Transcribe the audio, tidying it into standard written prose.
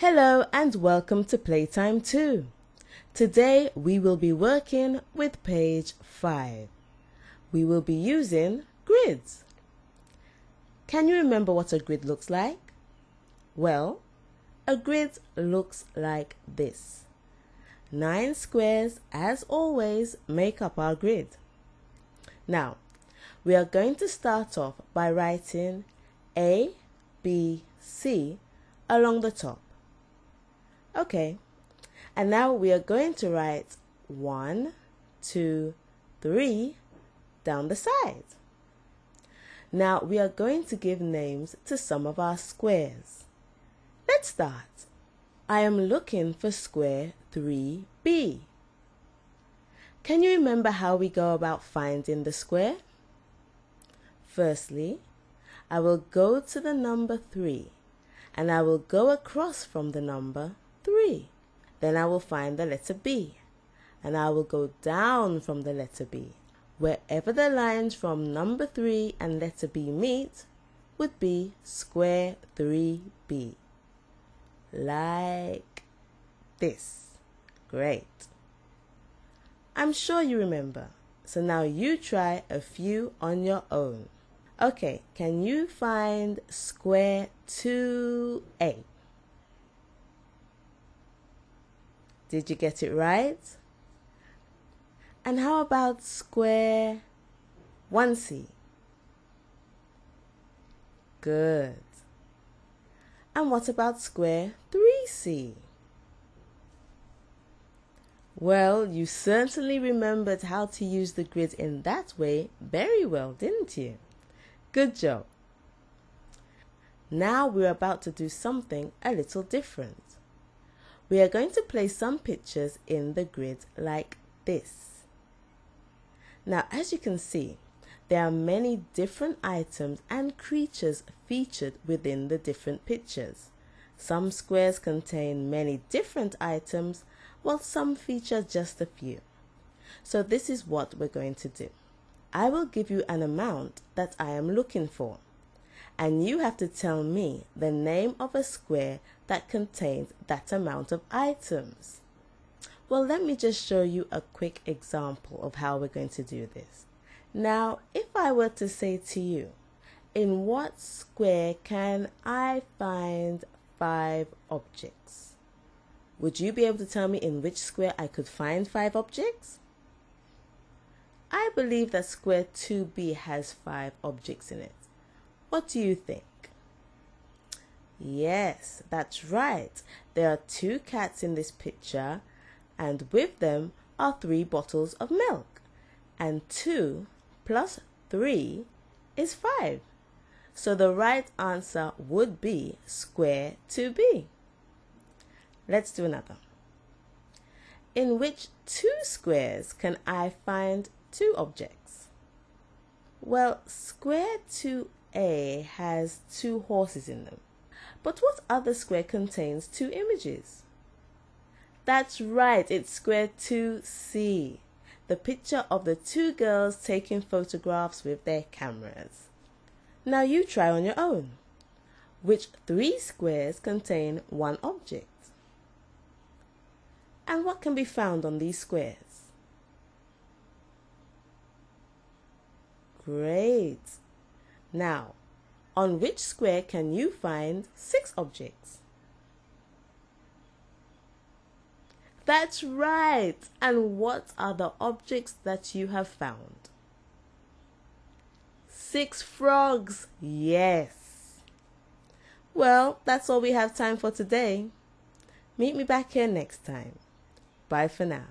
Hello and welcome to PlayTime02. Today we will be working with page 5. We will be using grids. Can you remember what a grid looks like? Well, a grid looks like this. 9 squares, as always, make up our grid. Now, we are going to start off by writing A, B, C along the top. Okay, and now we are going to write 1, 2, 3 down the side. Now we are going to give names to some of our squares. Let's start. I am looking for square 3B. Can you remember how we go about finding the square? Firstly, I will go to the number 3 and I will go across from the number 3. Then I will find the letter B and I will go down from the letter B. Wherever the lines from number 3 and letter B meet would be square 3B. Like this. Great. I'm sure you remember. So now you try a few on your own. Okay, can you find square 2A? Did you get it right? And how about square 1C? Good. And what about square 3C? Well, you certainly remembered how to use the grid in that way very well, didn't you? Good job. Now we're about to do something a little different. We are going to place some pictures in the grid like this. Now, as you can see, there are many different items and creatures featured within the different pictures. Some squares contain many different items, while some feature just a few. So this is what we're going to do. I will give you an amount that I am looking for, and you have to tell me the name of a square that contains that amount of items. Well, let me just show you a quick example of how we're going to do this. Now, if I were to say to you, in what square can I find 5 objects? Would you be able to tell me in which square I could find 5 objects? I believe that square 2B has 5 objects in it. What do you think? Yes, that's right. There are 2 cats in this picture, and with them are 3 bottles of milk. And 2 plus 3 is 5. So the right answer would be square 2B. Let's do another. In which 2 squares can I find 2 objects? Well, square 2A has 2 horses in them. But what other square contains 2 images? That's right, it's square 2C, the picture of the 2 girls taking photographs with their cameras. Now you try on your own. Which 3 squares contain 1 object? And what can be found on these squares? Great. Now, on which square can you find 6 objects? That's right. And what are the objects that you have found? 6 frogs. Yes. Well, that's all we have time for today. Meet me back here next time. Bye for now.